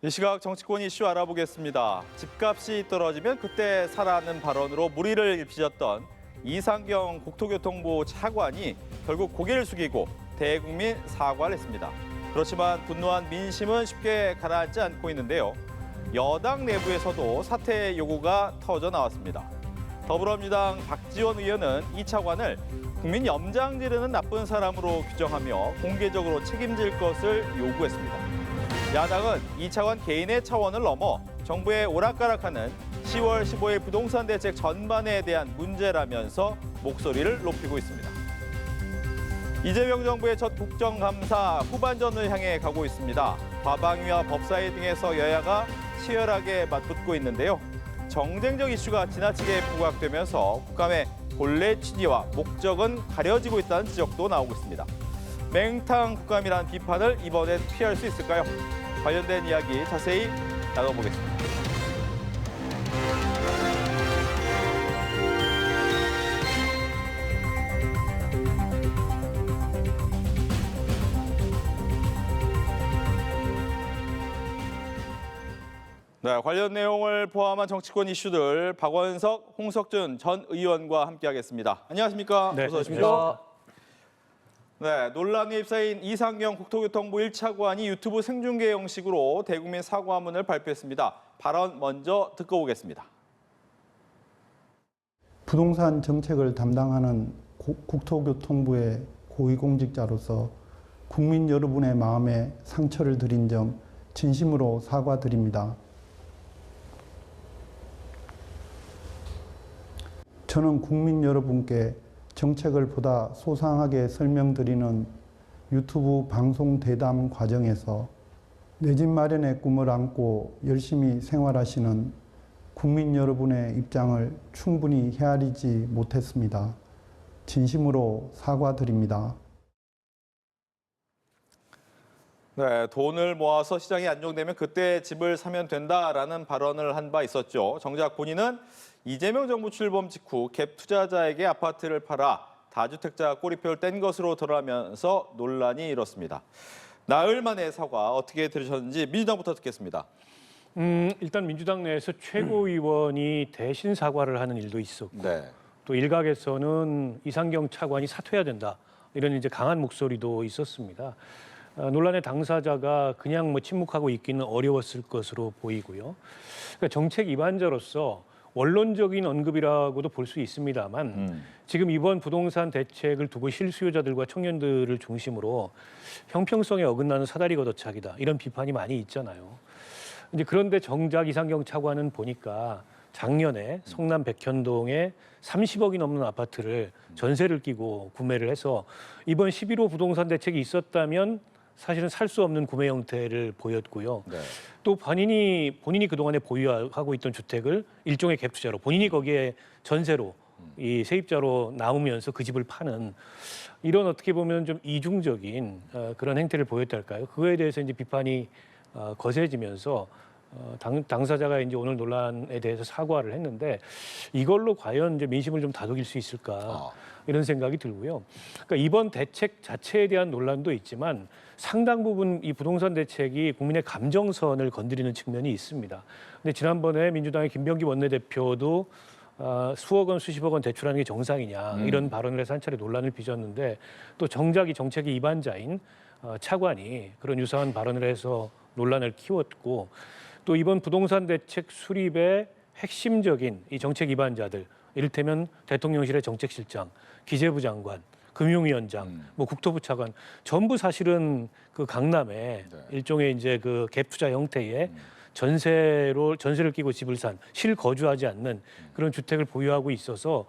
이 시각 정치권 이슈 알아보겠습니다. 집값이 떨어지면 그때 사라는 발언으로 물의를 빚었던 이상경 국토교통부 차관이 결국 고개를 숙이고 대국민 사과를 했습니다. 그렇지만 분노한 민심은 쉽게 가라앉지 않고 있는데요. 여당 내부에서도 사퇴 요구가 터져 나왔습니다. 더불어민주당 박지원 의원은 이 차관을 국민 염장 지르는 나쁜 사람으로 규정하며 공개적으로 책임질 것을 요구했습니다. 야당은 이 차관 개인의 차원을 넘어 정부의 오락가락하는 10월 15일 부동산 대책 전반에 대한 문제라면서 목소리를 높이고 있습니다. 이재명 정부의 첫 국정감사 후반전을 향해 가고 있습니다. 과방위와 법사위 등에서 여야가 치열하게 맞붙고 있는데요. 정쟁적 이슈가 지나치게 부각되면서 국감의 본래 취지와 목적은 가려지고 있다는 지적도 나오고 있습니다. 맹탕 국감이라는 비판을 이번엔 피할 수 있을까요? 관련된 이야기 자세히 나눠보겠습니다. 네, 관련 내용을 포함한 정치권 이슈들 박원석, 홍석준 전 의원과 함께하겠습니다. 안녕하십니까? 네, 어서 오십시오. 네, 논란에 휩싸인 이상경 국토교통부 1차관이 유튜브 생중계 형식으로 대국민 사과문을 발표했습니다. 발언 먼저 듣고 오겠습니다. 부동산 정책을 담당하는 국토교통부의 고위공직자로서 국민 여러분의 마음에 상처를 드린 점 진심으로 사과드립니다. 저는 국민 여러분께 정책을 보다 소상하게 설명드리는 유튜브 방송 대담 과정에서 내 집 마련의 꿈을 안고 열심히 생활하시는 국민 여러분의 입장을 충분히 헤아리지 못했습니다. 진심으로 사과드립니다. 네, 돈을 모아서 시장이 안정되면 그때 집을 사면 된다라는 발언을 한 바 있었죠. 정작 본인은 이재명 정부 출범 직후 갭 투자자에게 아파트를 팔아 다주택자 꼬리표를 뗀 것으로 드러나면서 논란이 일었습니다. 나흘 만에 사과 어떻게 들으셨는지 민주당부터 듣겠습니다. 일단 민주당 내에서 최고위원이 대신 사과를 하는 일도 있었고 네. 또 일각에서는 이상경 차관이 사퇴해야 된다 이런 이제 강한 목소리도 있었습니다. 논란의 당사자가 그냥 뭐 침묵하고 있기는 어려웠을 것으로 보이고요. 그러니까 정책 위반자로서 원론적인 언급이라고도 볼 수 있습니다만 지금 이번 부동산 대책을 두고 실수요자들과 청년들을 중심으로 형평성에 어긋나는 사다리 걷어차기다 이런 비판이 많이 있잖아요. 이제 그런데 정작 이상경 차관은 보니까 작년에 성남 백현동에 30억이 넘는 아파트를 전세를 끼고 구매를 해서 이번 11호 부동산 대책이 있었다면 사실은 살 수 없는 구매 형태를 보였고요. 네. 또 본인이 그동안에 보유하고 있던 주택을 일종의 갭 투자로 본인이 거기에 전세로 이 세입자로 나오면서 그 집을 파는 이런 어떻게 보면 좀 이중적인 그런 행태를 보였달까요? 그거에 대해서 이제 비판이 거세지면서 당사자가 이제 오늘 논란에 대해서 사과를 했는데 이걸로 과연 이제 민심을 좀 다독일 수 있을까 이런 생각이 들고요. 그러니까 이번 대책 자체에 대한 논란도 있지만 상당 부분 이 부동산 대책이 국민의 감정선을 건드리는 측면이 있습니다. 근데 지난번에 민주당의 김병기 원내대표도 수억 원, 수십억 원 대출하는 게 정상이냐 이런 발언을 해서 한 차례 논란을 빚었는데 또 정작 이 정책의 이반자인 차관이 그런 유사한 발언을 해서 논란을 키웠고 또 이번 부동산 대책 수립의 핵심적인 이 정책 위반자들, 이를테면 대통령실의 정책실장, 기재부 장관, 금융위원장, 뭐 국토부 차관 전부 사실은 그 강남에 일종의 이제 그 갭 투자 형태의 전세를 끼고 집을 산 실거주하지 않는 그런 주택을 보유하고 있어서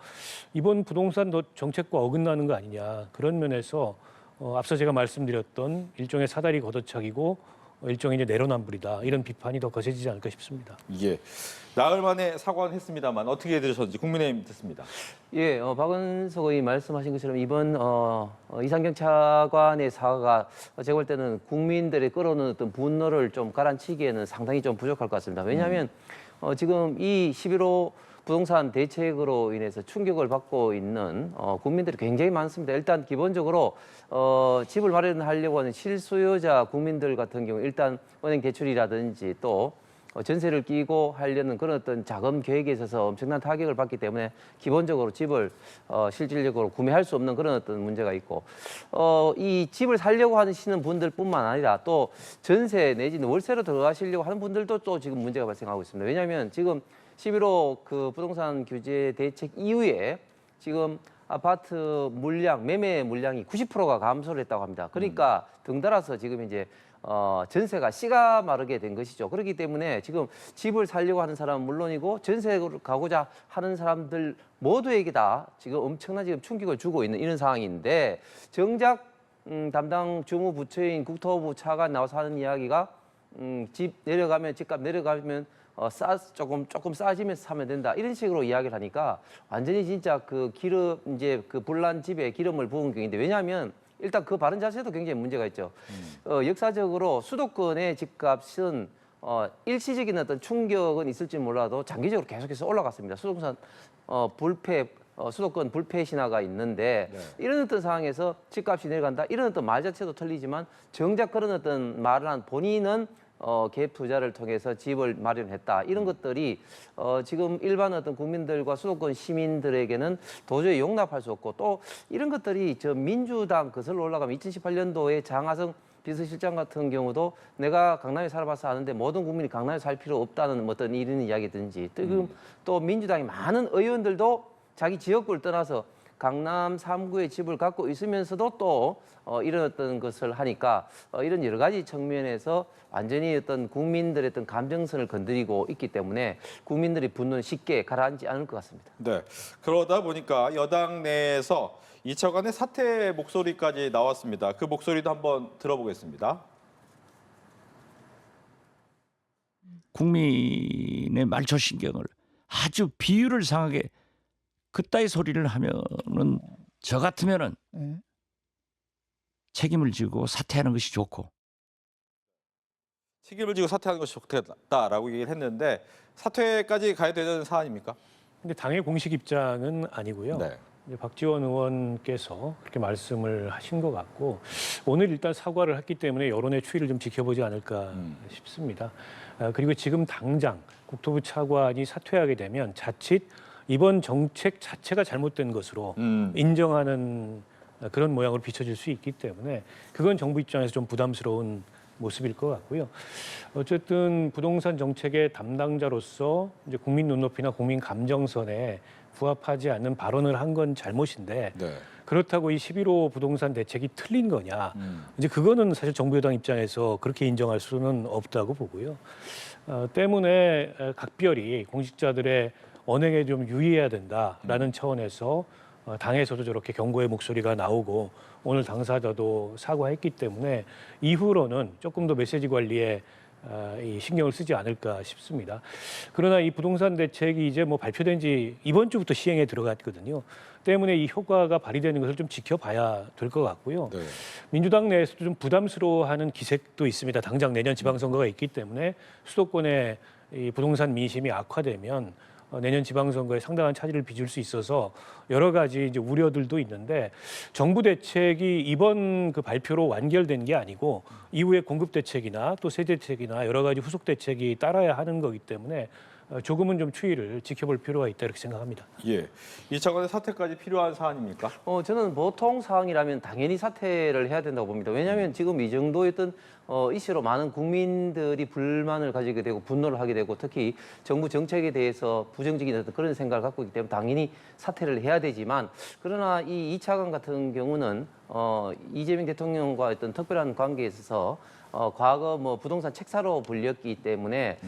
이번 부동산 정책과 어긋나는 거 아니냐 그런 면에서 앞서 제가 말씀드렸던 일종의 사다리 걷어차기고 일종의 이제 내로남불이다 이런 비판이 더 거세지지 않을까 싶습니다. 예, 나흘 만에 사과는 했습니다만 어떻게 들으셨는지 국민의힘 듣습니다. 예, 박은석 의원이 말씀하신 것처럼 이번 이상경 차관의 사과가 제가 볼 때는 국민들의 끌어오는 어떤 분노를 좀 가라앉히기에는 상당히 좀 부족할 것 같습니다. 왜냐하면 지금 이 11호 부동산 대책으로 인해서 충격을 받고 있는 국민들이 굉장히 많습니다. 일단 기본적으로 집을 마련하려고 하는 실수요자 국민들 같은 경우 일단 은행 대출이라든지 또 전세를 끼고 하려는 그런 어떤 자금 계획에 있어서 엄청난 타격을 받기 때문에 기본적으로 집을 실질적으로 구매할 수 없는 그런 어떤 문제가 있고 이 집을 살려고 하시는 분들뿐만 아니라 또 전세 내지는 월세로 들어가시려고 하는 분들도 또 지금 문제가 발생하고 있습니다. 왜냐하면 지금 11호 그 부동산 규제 대책 이후에 지금 아파트 물량, 매매 물량이 90%가 감소를 했다고 합니다. 그러니까 등달아서 지금 이제 전세가 씨가 마르게 된 것이죠. 그렇기 때문에 지금 집을 살려고 하는 사람은 물론이고 전세를 가고자 하는 사람들 모두에게 다 지금 엄청난 지금 충격을 주고 있는 이런 상황인데 정작 담당 주무부처인 국토부 차관 나와서 하는 이야기가 집 내려가면 집값 내려가면 조금 싸지면서 사면 된다 이런 식으로 이야기를 하니까 완전히 진짜 그 기름 이제 그 불난 집에 기름을 부은 경우인데 왜냐하면 일단 그 발언 자체도 굉장히 문제가 있죠. 역사적으로 수도권의 집값은 일시적인 어떤 충격은 있을지 몰라도 장기적으로 계속해서 올라갔습니다. 수도권 불패 신화가 있는데 이런 어떤 상황에서 집값이 내려간다 이런 어떤 말 자체도 틀리지만 정작 그런 어떤 말을 한 본인은 갭 투자를 통해서 집을 마련했다 이런 것들이 지금 일반 어떤 국민들과 수도권 시민들에게는 도저히 용납할 수 없고 또 이런 것들이 저 민주당 거슬러 올라가면 2018년도에 장하성 비서실장 같은 경우도 내가 강남에 살아봐서 아는데 모든 국민이 강남에 살 필요 없다는 어떤 이런 이야기든지 지금 또 민주당의 많은 의원들도 자기 지역구를 떠나서 강남 3구에 집을 갖고 있으면서도 또 이런 어떤 것을 하니까 이런 여러 가지 측면에서 완전히 어떤 국민들의 어떤 감정선을 건드리고 있기 때문에 국민들의 분노는 쉽게 가라앉지 않을 것 같습니다. 네. 그러다 보니까 여당 내에서 이 차관의 사퇴 목소리까지 나왔습니다. 그 목소리도 한번 들어보겠습니다. 국민의 말초신경을 아주 비율을 상하게 그따위 소리를 하면은 저 같으면은 책임을 지고 사퇴하는 것이 좋고 책임을 지고 사퇴하는 것이 좋겠다라고 얘기를 했는데 사퇴까지 가야 되는 사안입니까? 근데 당의 공식 입장은 아니고요. 네. 이제 박지원 의원께서 그렇게 말씀을 하신 것 같고 오늘 일단 사과를 했기 때문에 여론의 추이를 좀 지켜보지 않을까 싶습니다. 그리고 지금 당장 국토부 차관이 사퇴하게 되면 자칫 이번 정책 자체가 잘못된 것으로 인정하는 그런 모양으로 비춰질 수 있기 때문에 그건 정부 입장에서 좀 부담스러운 모습일 것 같고요. 어쨌든 부동산 정책의 담당자로서 이제 국민 눈높이나 국민 감정선에 부합하지 않는 발언을 한 건 잘못인데 네. 그렇다고 이 11호 부동산 대책이 틀린 거냐? 이제 그거는 사실 정부 여당 입장에서 그렇게 인정할 수는 없다고 보고요. 때문에 각별히 공직자들의 언행에 좀 유의해야 된다라는 차원에서 당에서도 저렇게 경고의 목소리가 나오고 오늘 당사자도 사과했기 때문에 이후로는 조금 더 메시지 관리에 이 신경을 쓰지 않을까 싶습니다. 그러나 이 부동산 대책이 이제 뭐 발표된 지 이번 주부터 시행에 들어갔거든요. 때문에 이 효과가 발휘되는 것을 좀 지켜봐야 될 것 같고요. 네. 민주당 내에서도 좀 부담스러워하는 기색도 있습니다. 당장 내년 지방선거가 있기 때문에 수도권의 이 부동산 민심이 악화되면 내년 지방선거에 상당한 차질을 빚을 수 있어서 여러 가지 이제 우려들도 있는데 정부 대책이 이번 그 발표로 완결된 게 아니고 이후에 공급 대책이나 또 세제 대책이나 여러 가지 후속 대책이 따라야 하는 거기 때문에 조금은 좀 추이를 지켜볼 필요가 있다 이렇게 생각합니다. 예. 이 차관의 사퇴까지 필요한 사안입니까? 저는 보통 상황이라면 당연히 사퇴를 해야 된다고 봅니다. 왜냐하면 지금 이 정도의 어떤 이슈로 많은 국민들이 불만을 가지게 되고 분노를 하게 되고 특히 정부 정책에 대해서 부정적인 어떤 그런 생각을 갖고 있기 때문에 당연히 사퇴를 해야 되지만 그러나 이 차관 같은 경우는 이재명 대통령과 어떤 특별한 관계에 있어서 과거 뭐 부동산 책사로 불렸기 때문에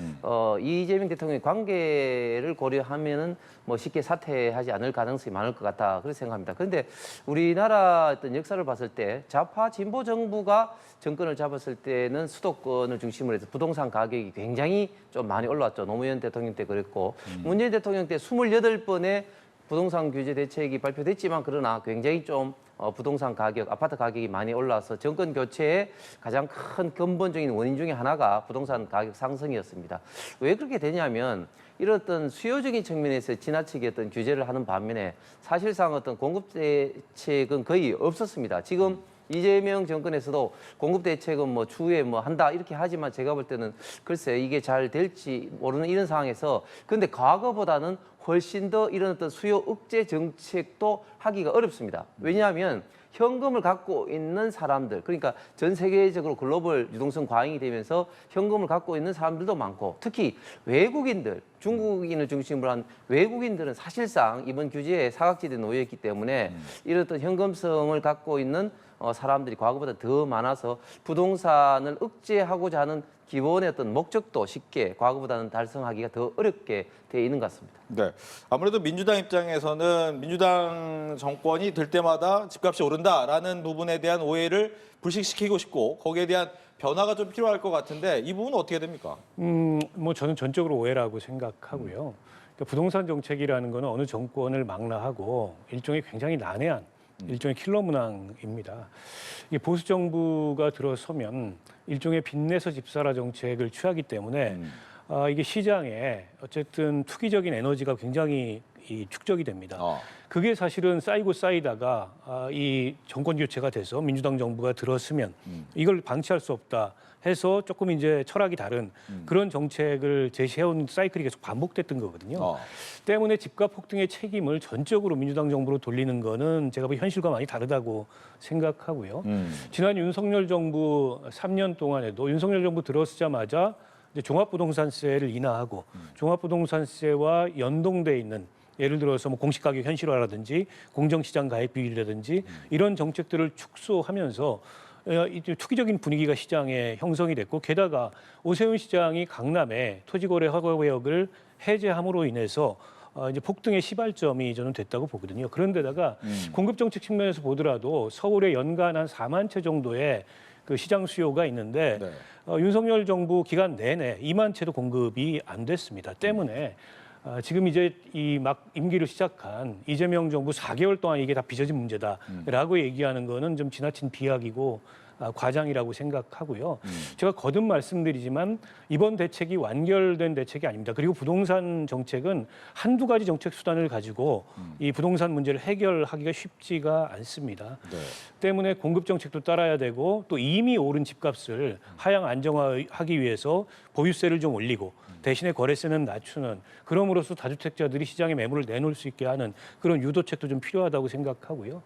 이재명 대통령의 관계를 고려하면은 뭐 쉽게 사퇴하지 않을 가능성이 많을 것 같다 그렇게 생각합니다. 그런데 우리나라 어떤 역사를 봤을 때 좌파 진보 정부가 정권을 잡았을 때는 수도권을 중심으로 해서 부동산 가격이 굉장히 좀 많이 올랐죠. 노무현 대통령 때 그랬고 문재인 대통령 때 28번의 부동산 규제 대책이 발표됐지만 그러나 굉장히 좀 부동산 가격, 아파트 가격이 많이 올라서 정권 교체의 가장 큰 근본적인 원인 중에 하나가 부동산 가격 상승이었습니다. 왜 그렇게 되냐면 이런 어떤 수요적인 측면에서 지나치게 어떤 규제를 하는 반면에 사실상 어떤 공급 대책은 거의 없었습니다. 지금 이재명 정권에서도 공급 대책은 뭐 추후에 뭐 한다 이렇게 하지만 제가 볼 때는 글쎄 이게 잘 될지 모르는 이런 상황에서 근데 과거보다는 훨씬 더 이런 어떤 수요 억제 정책도 하기가 어렵습니다. 왜냐하면 현금을 갖고 있는 사람들, 그러니까 전 세계적으로 글로벌 유동성 과잉이 되면서 현금을 갖고 있는 사람들도 많고 특히 외국인들, 중국인을 중심으로 한 외국인들은 사실상 이번 규제에 사각지대에 놓여 있기 때문에 이런 어떤 현금성을 갖고 있는 사람들이 과거보다 더 많아서 부동산을 억제하고자 하는 기본의 어떤 목적도 쉽게 과거보다는 달성하기가 더 어렵게 되어 있는 것 같습니다. 네. 아무래도 민주당 입장에서는 민주당 정권이 될 때마다 집값이 오른다라는 부분에 대한 오해를 불식시키고 싶고 거기에 대한 변화가 좀 필요할 것 같은데 이 부분은 어떻게 됩니까? 뭐 저는 전적으로 오해라고 생각하고요. 그러니까 부동산 정책이라는 거는 어느 정권을 망라하고 일종의 굉장히 난해한 일종의 킬러 문항입니다. 이 보수 정부가 들어서면 일종의 빚내서 집사라 정책을 취하기 때문에 이게 시장에 어쨌든 투기적인 에너지가 굉장히 축적이 됩니다. 그게 사실은 쌓이고 쌓이다가 이 정권 교체가 돼서 민주당 정부가 들어서면 이걸 방치할 수 없다 해서 조금 이제 철학이 다른 그런 정책을 제시해온 사이클이 계속 반복됐던 거거든요. 때문에 집값 폭등의 책임을 전적으로 민주당 정부로 돌리는 거는 제가 보기 현실과 많이 다르다고 생각하고요. 지난 윤석열 정부 3년 동안에도 윤석열 정부 들어서자마자 이제 종합부동산세를 인하하고 종합부동산세와 연동돼 있는 예를 들어서 뭐 공시가격 현실화라든지 공정시장 가액 비율이라든지 이런 정책들을 축소하면서 투기적인 분위기가 시장에 형성이 됐고 게다가 오세훈 시장이 강남에 토지거래 허가구역을 해제함으로 인해서 이제 폭등의 시발점이 저는 됐다고 보거든요. 그런데다가 공급 정책 측면에서 보더라도 서울에 연간 한 4만 채 정도의 그 시장 수요가 있는데 윤석열 정부 기간 내내 2만 채도 공급이 안 됐습니다. 때문에 지금 이제 이 막 임기를 시작한 이재명 정부 4개월 동안 이게 다 빚어진 문제다라고 얘기하는 거는 좀 지나친 비약이고 과장이라고 생각하고요. 제가 거듭 말씀드리지만 이번 대책이 완결된 대책이 아닙니다. 그리고 부동산 정책은 한두 가지 정책 수단을 가지고 이 부동산 문제를 해결하기가 쉽지가 않습니다. 때문에 공급 정책도 따라야 되고 또 이미 오른 집값을 하향 안정화하기 위해서 보유세를 좀 올리고 대신에 거래세는 낮추는 그럼으로써 다주택자들이 시장에 매물을 내놓을 수 있게 하는 그런 유도책도 좀 필요하다고 생각하고요.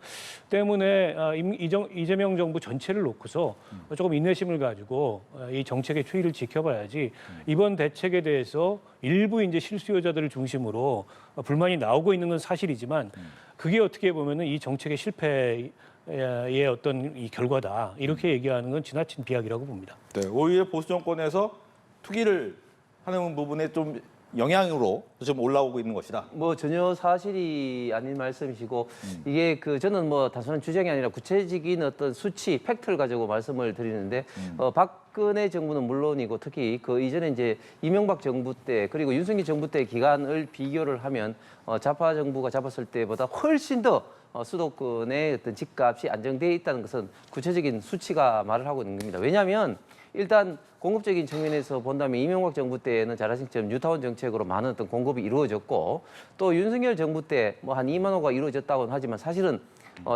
때문에 이재명 정부 전체를 놓고서 조금 인내심을 가지고 이 정책의 추이를 지켜봐야지 이번 대책에 대해서 일부 이제 실수요자들을 중심으로 불만이 나오고 있는 건 사실이지만 그게 어떻게 보면은 이 정책의 실패의 어떤 이 결과다 이렇게 얘기하는 건 지나친 비약이라고 봅니다. 네, 오히려 보수 정권에서 투기를 하는 부분에 좀 영향으로 좀 올라오고 있는 것이다. 뭐 전혀 사실이 아닌 말씀이시고 이게 저는 뭐 단순한 주장이 아니라 구체적인 어떤 수치, 팩트를 가지고 말씀을 드리는데 박근혜 정부는 물론이고 특히 그 이전에 이제 이명박 정부 때 그리고 윤석열 정부 때 기간을 비교를 하면 좌파 정부가 잡았을 때보다 훨씬 더 수도권의 어떤 집값이 안정돼 있다는 것은 구체적인 수치가 말을 하고 있는 겁니다. 왜냐하면 일단 공급적인 측면에서 본다면 이명박 정부 때는 잘 아신 것처럼 뉴타운 정책으로 많은 어떤 공급이 이루어졌고 또 윤석열 정부 때 뭐 한 2만 호가 이루어졌다고는 하지만 사실은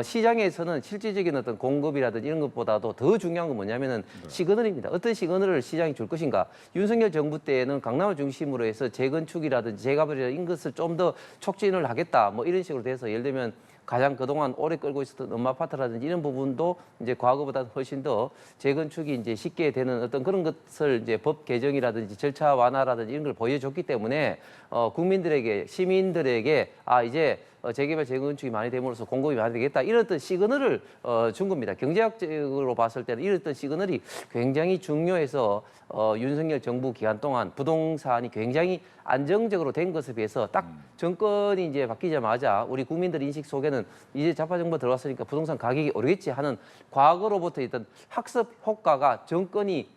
시장에서는 실질적인 어떤 공급이라든지 이런 것보다도 더 중요한 건 뭐냐면은 시그널입니다. 어떤 시그널을 시장이 줄 것인가. 윤석열 정부 때는 강남을 중심으로 해서 재건축이라든지 재개발이라든지 이런 것을 좀 더 촉진을 하겠다. 뭐 이런 식으로 돼서 예를 들면 가장 그동안 오래 끌고 있었던 음마아파트라든지 이런 부분도 이제 과거보다 훨씬 더 재건축이 이제 쉽게 되는 어떤 그런 것을 이제 법 개정이라든지 절차 완화라든지 이런 걸 보여줬기 때문에 국민들에게 시민들에게 이제 재개발 재건축이 많이 됨으로써 공급이 많이 되겠다 이런 어떤 시그널을 준 겁니다. 경제학적으로 봤을 때는 이런 어떤 시그널이 굉장히 중요해서 윤석열 정부 기간 동안 부동산이 굉장히 안정적으로 된 것에 비해서 딱 정권이 이제 바뀌자마자 우리 국민들 인식 속에는 이제 좌파 정부 들어왔으니까 부동산 가격이 오르겠지 하는 과거로부터 있던 학습 효과가 정권이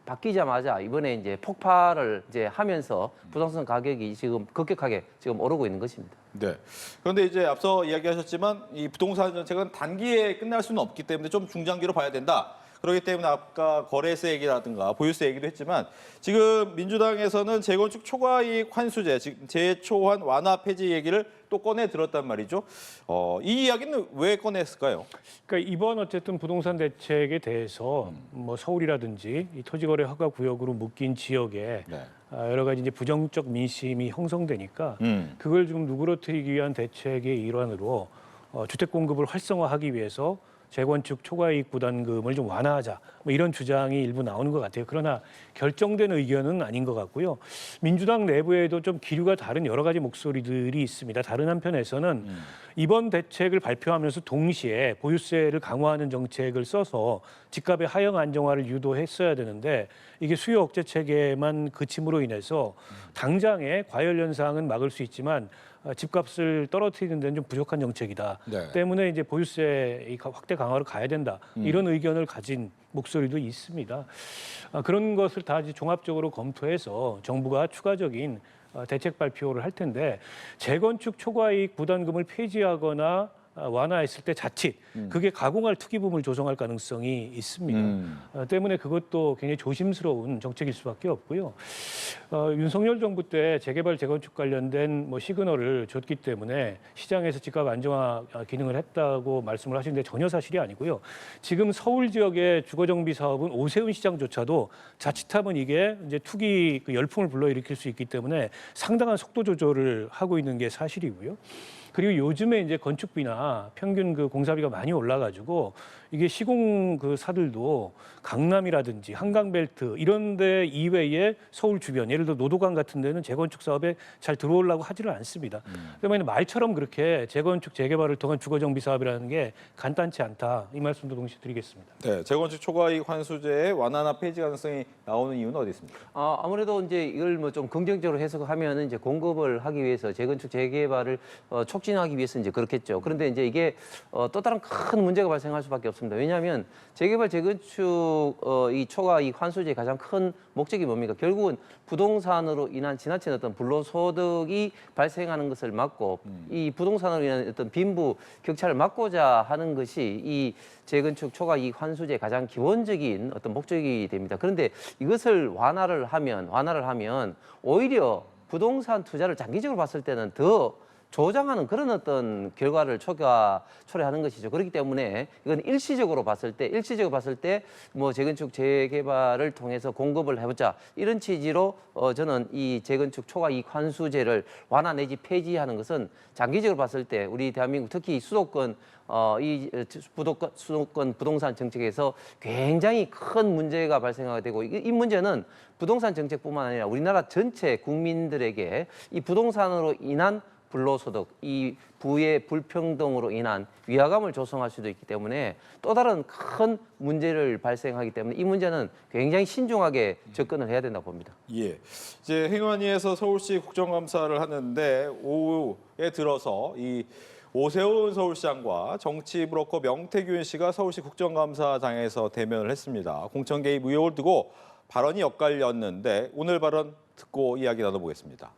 바뀌자마자 이번에 이제 폭발을 이제 하면서 부동산 가격이 지금 급격하게 지금 오르고 있는 것입니다. 네. 그런데 이제 앞서 이야기하셨지만 이 부동산 정책은 단기에 끝날 수는 없기 때문에 좀 중장기로 봐야 된다. 그렇기 때문에 아까 거래세 얘기라든가 보유세 얘기도 했지만 지금 민주당에서는 재건축 초과이익 환수제, 즉 재초환 완화 폐지 얘기를 또 꺼내 들었단 말이죠. 이 이야기는 왜 꺼냈을까요? 그러니까 이번 어쨌든 부동산 대책에 대해서 뭐 서울이라든지 이 토지거래 허가 구역으로 묶인 지역에 네. 여러 가지 이제 부정적 민심이 형성되니까 음. 그걸 좀 누그러뜨리기 위한 대책의 일환으로 주택 공급을 활성화하기 위해서 재건축 초과이익 부담금을 좀 완화하자 뭐 이런 주장이 일부 나오는 것 같아요. 그러나 결정된 의견은 아닌 것 같고요. 민주당 내부에도 좀 기류가 다른 여러 가지 목소리들이 있습니다. 다른 한편에서는 이번 대책을 발표하면서 동시에 보유세를 강화하는 정책을 써서 집값의 하향 안정화를 유도했어야 되는데 이게 수요 억제 체계만 그침으로 인해서 당장의 과열 현상은 막을 수 있지만 집값을 떨어뜨리는 데는 좀 부족한 정책이다. 네. 때문에 이제 보유세 확대 강화로 가야 된다. 이런 의견을 가진 목소리도 있습니다. 그런 것을 다 이제 종합적으로 검토해서 정부가 추가적인 대책 발표를 할 텐데 재건축 초과이익 부담금을 폐지하거나 완화했을 때 자칫 그게 가공할 투기붐을 조성할 가능성이 있습니다. 때문에 그것도 굉장히 조심스러운 정책일 수밖에 없고요. 윤석열 정부 때 재개발 재건축 관련된 뭐 시그널을 줬기 때문에 시장에서 집값 안정화 기능을 했다고 말씀을 하시는데 전혀 사실이 아니고요. 지금 서울 지역의 주거정비 사업은 오세훈 시장조차도 자칫하면 이게 이제 투기 그 열풍을 불러일으킬 수 있기 때문에 상당한 속도 조절을 하고 있는 게 사실이고요. 그리고 요즘에 이제 건축비나 평균 그 공사비가 많이 올라가지고 이게 시공 그 사들도 강남이라든지 한강벨트 이런 데 이외에 서울 주변 예를 들어 노도강 같은 데는 재건축 사업에 잘 들어오려고 하지를 않습니다. 때문에 말처럼 그렇게 재건축 재개발을 통한 주거정비 사업이라는 게 간단치 않다. 이 말씀도 동시에 드리겠습니다. 네, 재건축 초과이익 환수제의 완화나 폐지 가능성이 나오는 이유는 어디 있습니까? 아무래도 이제 이걸 뭐 좀 긍정적으로 해석하면은 이제 공급을 하기 위해서 재건축 재개발을 촉진하기 위해서 이제 그렇겠죠. 그런데 이제 이게 또 다른 큰 문제가 발생할 수밖에 없습니다. 왜냐하면 재개발 재건축 이 초과이익 환수제의 가장 큰 목적이 뭡니까? 결국은 부동산으로 인한 지나친 어떤 불로소득이 발생하는 것을 막고 이 부동산으로 인한 어떤 빈부 격차를 막고자 하는 것이 이 재건축 초과이익 환수제의 가장 기본적인 어떤 목적이 됩니다. 그런데 이것을 완화를 하면 오히려 부동산 투자를 장기적으로 봤을 때는 더 조장하는 그런 어떤 결과를 초래하는 것이죠. 그렇기 때문에 이건 일시적으로 봤을 때 뭐 재건축 재개발을 통해서 공급을 해보자 이런 취지로 저는 이 재건축 초과이익 환수제를 완화 내지 폐지하는 것은 장기적으로 봤을 때 우리 대한민국 특히 수도권 수도권 부동산 정책에서 굉장히 큰 문제가 발생하게 되고 이 문제는 부동산 정책뿐만 아니라 우리나라 전체 국민들에게 이 부동산으로 인한 불로소득, 이 부의 불평등으로 인한 위화감을 조성할 수도 있기 때문에 또 다른 큰 문제를 발생하기 때문에 이 문제는 굉장히 신중하게 접근을 해야 된다고 봅니다. 예, 이제 행안위에서 서울시 국정감사를 하는데 오후에 들어서 이 오세훈 서울시장과 정치 브로커 명태균 씨가 서울시 국정감사장에서 대면을 했습니다. 공천 개입 의혹을 두고 발언이 엇갈렸는데 오늘 발언 듣고 이야기 나눠보겠습니다.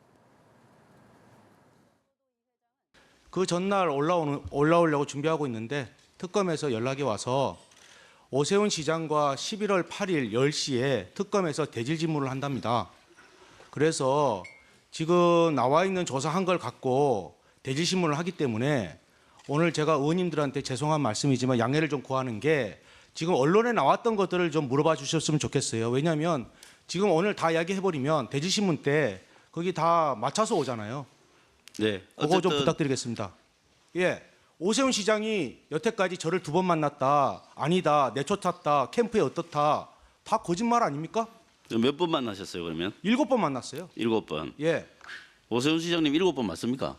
그 전날 올라오려고 준비하고 있는데 특검에서 연락이 와서 오세훈 시장과 11월 8일 10시에 특검에서 대질 질문을 한답니다. 그래서 지금 나와 있는 조사한 걸 갖고 대질 질문을 하기 때문에 오늘 제가 의원님들한테 죄송한 말씀이지만 양해를 좀 구하는 게 지금 언론에 나왔던 것들을 좀 물어봐 주셨으면 좋겠어요. 왜냐하면 지금 오늘 다 이야기해버리면 대질 질문 때 거기 다 맞춰서 오잖아요. 네, 그거 좀 부탁드리겠습니다. 예, 오세훈 시장이 여태까지 저를 2번 만났다, 아니다, 내쫓았다, 캠프에 어떻다, 다 거짓말 아닙니까? 몇 번 만나셨어요 그러면? 7번 만났어요. 7번. 예, 오세훈 시장님 7번 맞습니까?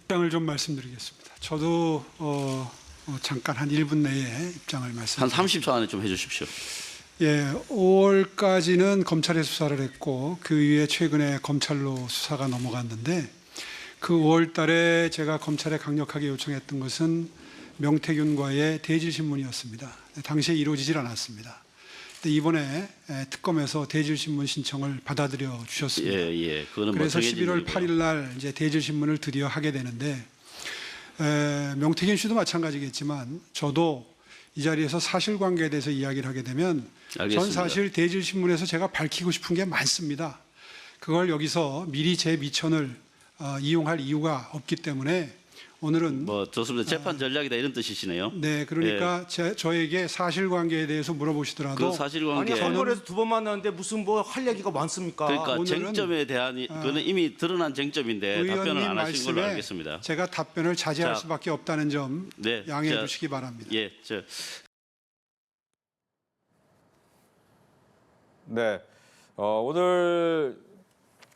입장을 좀 말씀드리겠습니다. 저도 잠깐 한 1분 내에 입장을 한 말씀드립니다. 30초 안에 좀 해주십시오. 예, 5월까지는 검찰에 수사를 했고 그 이후에 최근에 검찰로 수사가 넘어갔는데 그 5월 달에 제가 검찰에 강력하게 요청했던 것은 명태균과의 대질신문이었습니다. 당시에 이루어지질 않았습니다. 근데 이번에 특검에서 대질신문 신청을 받아들여 주셨습니다. 예. 그거는 그래서 뭐 11월 8일 날 이제 대질신문을 드디어 하게 되는데 명태균 씨도 마찬가지겠지만 저도 이 자리에서 사실관계에 대해서 이야기를 하게 되면 알겠습니다. 전 사실 대질신문에서 제가 밝히고 싶은 게 많습니다. 그걸 여기서 미리 제 미천을 이용할 이유가 없기 때문에 오늘은 뭐 좋습니다. 재판 전략이다 이런 뜻이시네요. 네, 그러니까 저에게 사실관계에 대해서 물어보시더라도 그 사실관계 아니 한 번에서 두 번 만났는데 무슨 뭐 할 얘기가 많습니까? 그러니까 오늘은, 쟁점에 대한 그거는 이미 드러난 쟁점인데 답변을 의원님 안 하신 걸로 말씀에 알겠습니다. 제가 답변을 자제할 자, 수밖에 없다는 점 네, 양해해 자, 주시기 바랍니다. 예, 네. 오늘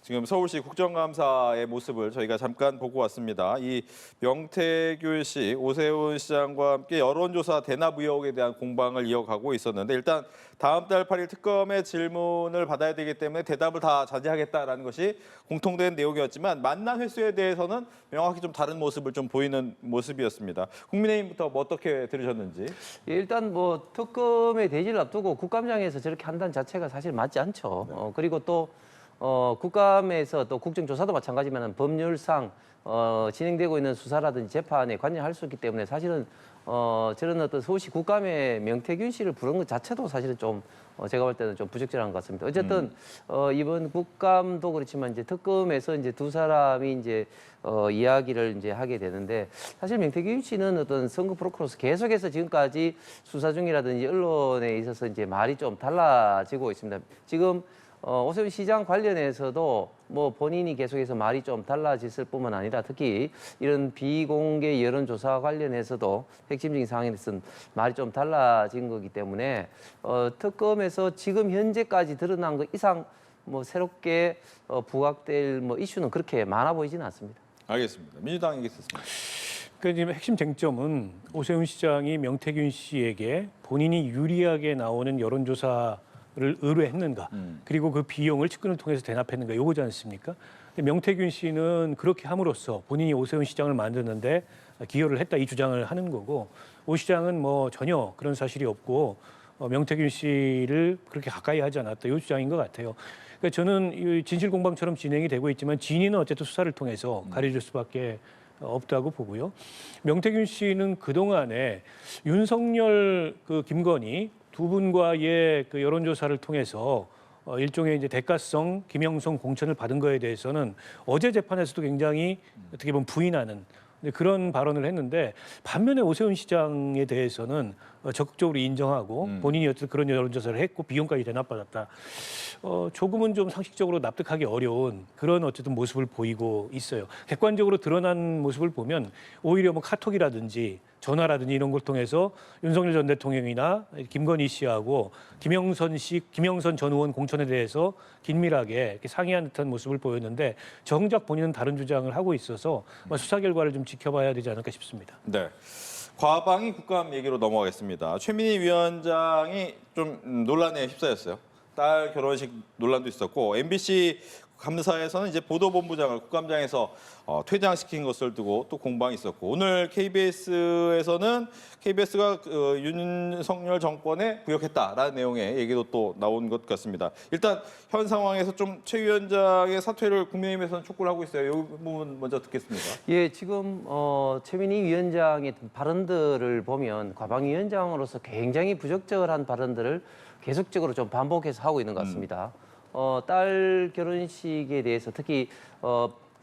지금 서울시 국정감사의 모습을 저희가 잠깐 보고 왔습니다. 이 명태균 씨, 오세훈 시장과 함께 여론조사 대납 의혹에 대한 공방을 이어가고 있었는데 일단 다음 달 8일 특검의 질문을 받아야 되기 때문에 대답을 다 자제하겠다라는 것이 공통된 내용이었지만 만난 횟수에 대해서는 명확히 좀 다른 모습을 좀 보이는 모습이었습니다. 국민의힘부터 뭐 어떻게 들으셨는지? 예, 일단 뭐 특검의 대지를 앞두고 국감장에서 저렇게 한다는 자체가 사실 맞지 않죠. 그리고 또 국감에서 또 국정조사도 마찬가지지만 법률상 진행되고 있는 수사라든지 재판에 관여할 수 있기 때문에 사실은 저런 어떤 서울시 국감에 명태균 씨를 부른 것 자체도 사실은 좀 제가 볼 때는 좀 부적절한 것 같습니다. 어쨌든 이번 국감도 그렇지만 이제 특검에서 이제 두 사람이 이제 이야기를 이제 하게 되는데 사실 명태균 씨는 어떤 선거 브로커로서 계속해서 지금까지 수사 중이라든지 언론에 있어서 이제 말이 좀 달라지고 있습니다. 지금 오세훈 시장 관련해서도 뭐 본인이 계속해서 말이 좀 달라졌을 뿐만 아니라 특히 이런 비공개 여론조사 관련해서도 핵심적인 상황에 대해서는 말이 좀 달라진 거기 때문에 특검에서 지금 현재까지 드러난 것 이상 뭐 새롭게 부각될 뭐 이슈는 그렇게 많아 보이지는 않습니다. 알겠습니다. 민주당 얘기했습니다. 그 지금 핵심 쟁점은 오세훈 시장이 명태균 씨에게 본인이 유리하게 나오는 여론조사를 의뢰했는가, 그리고 그 비용을 측근을 통해서 대납했는가, 요거지 않습니까? 근데 명태균 씨는 그렇게 함으로써 본인이 오세훈 시장을 만드는데 기여를 했다, 이 주장을 하는 거고, 오 시장은 뭐 전혀 그런 사실이 없고 명태균 씨를 그렇게 가까이 하지 않았다, 이 주장인 것 같아요. 그러니까 저는 이 진실 공방처럼 진행이 되고 있지만 진위는 어쨌든 수사를 통해서 가려질 수밖에 없다고 보고요. 명태균 씨는 그동안에 윤석열, 김건희 두 분과의 그 여론조사를 통해서 일종의 이제 대가성 김영선 공천을 받은 거에 대해서는 어제 재판에서도 굉장히 어떻게 보면 부인하는 그런 발언을 했는데, 반면에 오세훈 시장에 대해서는 적극적으로 인정하고 본인이 어쨌든 그런 여론조사를 했고 비용까지 대납받았다. 조금은 좀 상식적으로 납득하기 어려운 그런 어쨌든 모습을 보이고 있어요. 객관적으로 드러난 모습을 보면 오히려 뭐 카톡이라든지 전화라든지 이런 걸 통해서 윤석열 전 대통령이나 김건희 씨하고 김영선 전 의원 공천에 대해서 긴밀하게 이렇게 상의한 듯한 모습을 보였는데, 정작 본인은 다른 주장을 하고 있어서 수사 결과를 좀 지켜봐야 되지 않을까 싶습니다. 네. 과방위 국감 얘기로 넘어가겠습니다. 최민희 위원장이 좀 논란에 휩싸였어요. 딸 결혼식 논란도 있었고, MBC 감사에서는 이제 보도본부장을 국감장에서 퇴장시킨 것을 두고 또 공방이 있었고, 오늘 KBS에서는 KBS가 윤석열 정권에 부역했다라는 내용의 얘기도 또 나온 것 같습니다. 일단 현 상황에서 좀 최 위원장의 사퇴를 국민의힘에서는 촉구를 하고 있어요. 이 부분 먼저 듣겠습니다. 예, 지금 최민희 위원장의 발언들을 보면 과방위 위원장으로서 굉장히 부적절한 발언들을 계속적으로 좀 반복해서 하고 있는 것 같습니다. 딸 결혼식에 대해서 특히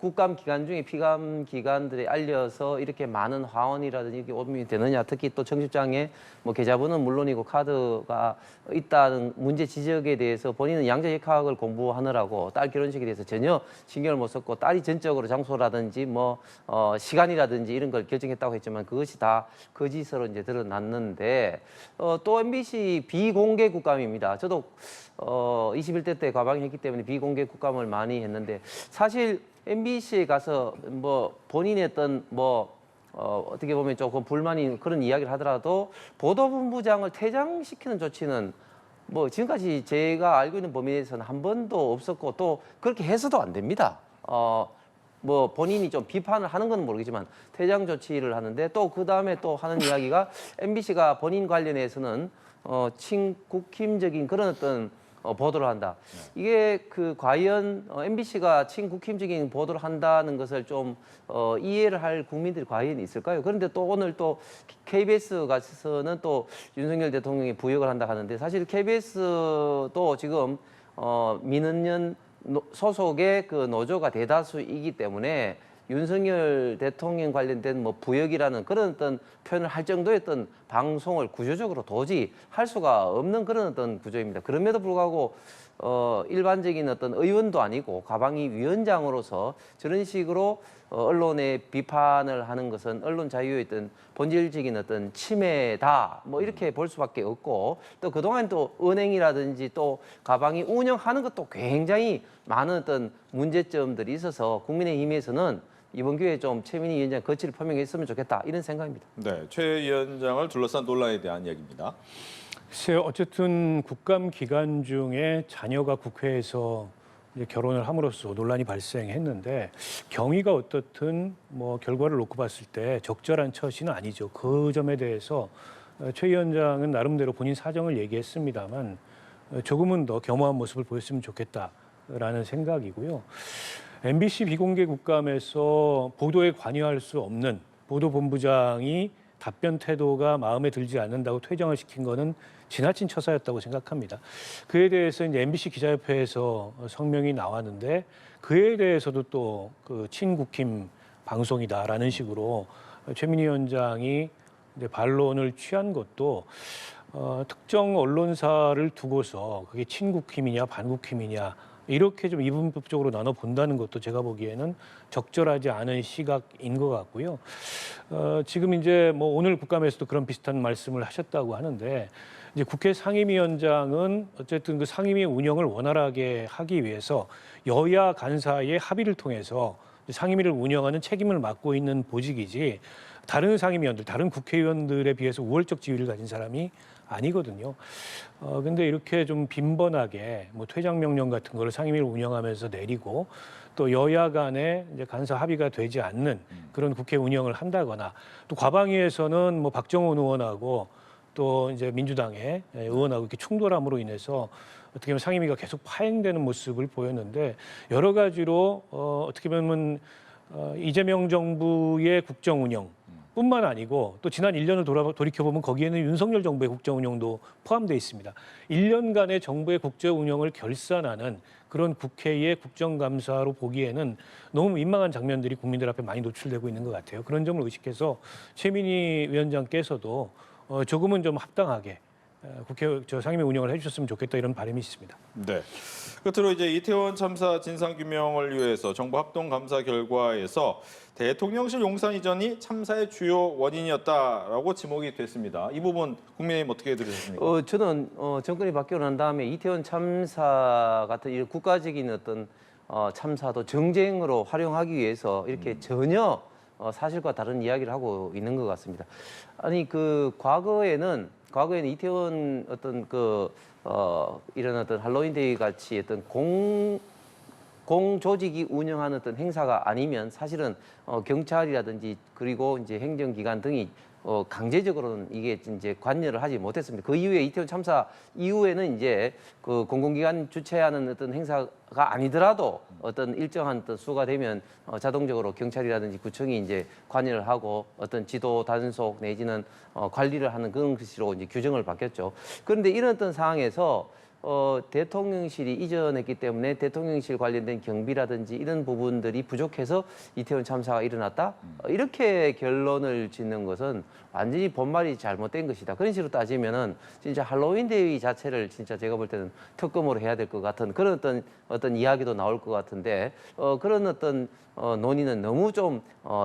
국감 기간 중에 피감 기관들에 알려서 이렇게 많은 화원이라든지 이렇게 오염이 되느냐, 특히 또 청첩장에 뭐 계좌번호는 물론이고 카드가 있다는 문제 지적에 대해서 본인은 양자역학을 공부하느라고 딸 결혼식에 대해서 전혀 신경을 못 썼고, 딸이 전적으로 장소라든지 뭐 시간이라든지 이런 걸 결정했다고 했지만 그것이 다 거짓으로 이제 드러났는데, 또 MBC 비공개 국감입니다. 저도 21대 때 과방했기 때문에 비공개 국감을 많이 했는데, 사실 MBC에 가서 뭐 본인의 어떤 어떻게 보면 조금 불만이 그런 이야기를 하더라도 보도본부장을 퇴장시키는 조치는 뭐 지금까지 제가 알고 있는 범위에서는 한 번도 없었고, 또 그렇게 해서도 안 됩니다. 뭐 본인이 좀 비판을 하는 건 모르겠지만 퇴장 조치를 하는데 또 그 다음에 또 하는 이야기가 MBC가 본인 관련해서는 친국힘적인 그런 어떤 보도를 한다. 이게 그 과연 MBC가 친국힘적인 보도를 한다는 것을 좀 이해를 할 국민들이 과연 있을까요? 그런데 또 오늘 또 KBS 가서는 또 윤석열 대통령이 부역을 한다 하는데 사실 KBS도 지금 민은연 소속의 그 노조가 대다수이기 때문에 윤석열 대통령 관련된 뭐 부역이라는 그런 어떤 표현을 할 정도의 어떤 방송을 구조적으로 도저히 할 수가 없는 그런 어떤 구조입니다. 그럼에도 불구하고 일반적인 어떤 의원도 아니고 가방위 위원장으로서 저런 식으로 언론의 비판을 하는 것은 언론 자유의 어떤 본질적인 어떤 침해다 뭐 이렇게 볼 수밖에 없고 또 그동안 또 은행이라든지 또 가방위 운영하는 것도 굉장히 많은 어떤 문제점들이 있어서 국민의힘에서는 이번 기회에 좀 최민희 위원장 거취를 표명했으면 좋겠다 이런 생각입니다. 네, 최 위원장을 둘러싼 논란에 대한 이야기입니다. 글쎄요, 어쨌든 국감 기간 중에 자녀가 국회에서 이제 결혼을 함으로써 논란이 발생했는데 경위가 어떻든 뭐 결과를 놓고 봤을 때 적절한 처신은 아니죠. 그 점에 대해서 최 위원장은 나름대로 본인 사정을 얘기했습니다만 조금은 더 겸허한 모습을 보였으면 좋겠다라는 생각이고요. MBC 비공개 국감에서 보도에 관여할 수 없는 보도본부장이 답변 태도가 마음에 들지 않는다고 퇴장을 시킨 거는 지나친 처사였다고 생각합니다. 그에 대해서 이제 MBC 기자협회에서 성명이 나왔는데 그에 대해서도 또 그 친국힘 방송이다라는 식으로 최민희 위원장이 이제 반론을 취한 것도 특정 언론사를 두고서 그게 친국힘이냐 반국힘이냐 이렇게 좀 이분법적으로 나눠 본다는 것도 제가 보기에는 적절하지 않은 시각인 것 같고요. 지금 이제 뭐 오늘 국감에서도 그런 비슷한 말씀을 하셨다고 하는데 이제 국회 상임위원장은 어쨌든 그 상임위 운영을 원활하게 하기 위해서 여야 간사의 합의를 통해서 상임위를 운영하는 책임을 맡고 있는 보직이지 다른 상임위원들, 다른 국회의원들에 비해서 우월적 지위를 가진 사람이 아니거든요. 근데 이렇게 좀 빈번하게 뭐 퇴장 명령 같은 거를 상임위를 운영하면서 내리고 또 여야 간에 이제 간사 합의가 되지 않는 그런 국회 운영을 한다거나 또 과방위에서는 뭐 박정원 의원하고 또 이제 민주당의 의원하고 이렇게 충돌함으로 인해서 어떻게 보면 상임위가 계속 파행되는 모습을 보였는데 여러 가지로 어떻게 보면 이재명 정부의 국정 운영 뿐만 아니고 또 지난 1년을 돌이켜보면 거기에는 윤석열 정부의 국정 운영도 포함되어 있습니다. 1년간의 정부의 국정 운영을 결산하는 그런 국회의 국정감사로 보기에는 너무 민망한 장면들이 국민들 앞에 많이 노출되고 있는 것 같아요. 그런 점을 의식해서 최민희 위원장께서도 조금은 좀 합당하게 국회 상임위 운영을 해주셨으면 좋겠다 이런 바람이 있습니다. 네. 끝으로 이제 이태원 참사 진상 규명을 위해서 정부 합동 감사 결과에서 대통령실 용산 이전이 참사의 주요 원인이었다라고 지목이 됐습니다. 이 부분 국민의힘 어떻게 들으셨습니까? 저는 정권이 바뀌고 난 다음에 이태원 참사 같은 이런 국가적인 어떤 참사도 정쟁으로 활용하기 위해서 이렇게 전혀 사실과 다른 이야기를 하고 있는 것 같습니다. 아니 그 과거에는 이태원 어떤 이런 어떤 할로윈데이 같이 어떤 공조직이 운영하는 어떤 행사가 아니면 사실은 경찰이라든지 그리고 이제 행정기관 등이 강제적으로는 이게 이제 관여를 하지 못했습니다. 그 이후에 이태원 참사 이후에는 이제 그 공공기관 주최하는 어떤 행사가 아니더라도 어떤 일정한 어떤 수가 되면 자동적으로 경찰이라든지 구청이 이제 관여를 하고 어떤 지도 단속 내지는 관리를 하는 그런 것으로 이제 규정을 바뀌었죠. 그런데 이런 어떤 상황에서 대통령실이 이전했기 때문에 대통령실 관련된 경비라든지 이런 부분들이 부족해서 이태원 참사가 일어났다. 이렇게 결론을 짓는 것은 완전히 본말이 잘못된 것이다. 그런 식으로 따지면은 진짜 할로윈 데이 자체를 진짜 제가 볼 때는 특검으로 해야 될 것 같은 그런 어떤 이야기도 나올 것 같은데 그런 어떤 논의는 너무 좀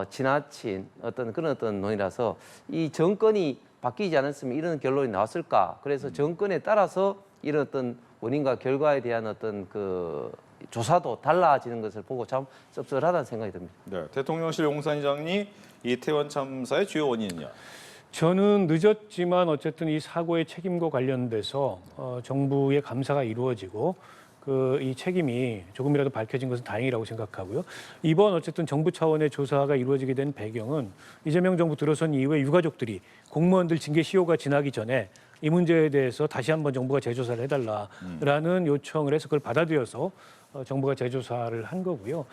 지나친 어떤 그런 어떤 논의라서 이 정권이 바뀌지 않았으면 이런 결론이 나왔을까? 그래서 정권에 따라서 이런 어떤 원인과 결과에 대한 어떤 그 조사도 달라지는 것을 보고 참 씁쓸하다는 생각이 듭니다. 네, 대통령실 용산이장이 이태원 참사의 주요 원인이냐? 저는 늦었지만 어쨌든 이 사고의 책임과 관련돼서 정부의 감사가 이루어지고 이 책임이 조금이라도 밝혀진 것은 다행이라고 생각하고요. 이번 어쨌든 정부 차원의 조사가 이루어지게 된 배경은 이재명 정부 들어선 이후에 유가족들이 공무원들 징계 시효가 지나기 전에 이 문제에 대해서 다시 한번 정부가 재조사를 해달라라는 요청을 해서 그걸 받아들여서 정부가 재조사를 한 거고요.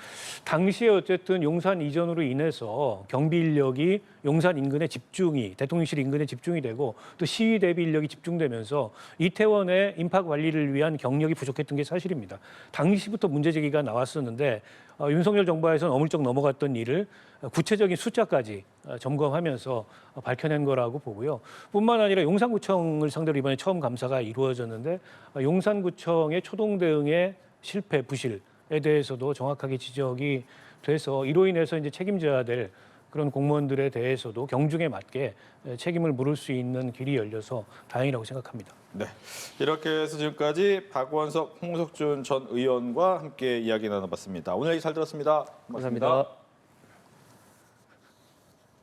당시에 어쨌든 용산 이전으로 인해서 경비 인력이 용산 인근에 대통령실 인근에 집중이 되고 또 시위 대비 인력이 집중되면서 이태원의 인파 관리를 위한 경력이 부족했던 게 사실입니다. 당시부터 문제 제기가 나왔었는데 윤석열 정부에서는 어물쩍 넘어갔던 일을 구체적인 숫자까지 점검하면서 밝혀낸 거라고 보고요. 뿐만 아니라 용산구청을 상대로 이번에 처음 감사가 이루어졌는데 용산구청의 초동 대응의 실패, 부실에 대해서도 정확하게 지적이 돼서 이로 인해서 이제 책임져야 될 그런 공무원들에 대해서도 경중에 맞게 책임을 물을 수 있는 길이 열려서 다행이라고 생각합니다. 네, 이렇게 해서 지금까지 박원석, 홍석준 전 의원과 함께 이야기 나눠봤습니다. 오늘 얘기 잘 들었습니다. 고맙습니다. 감사합니다.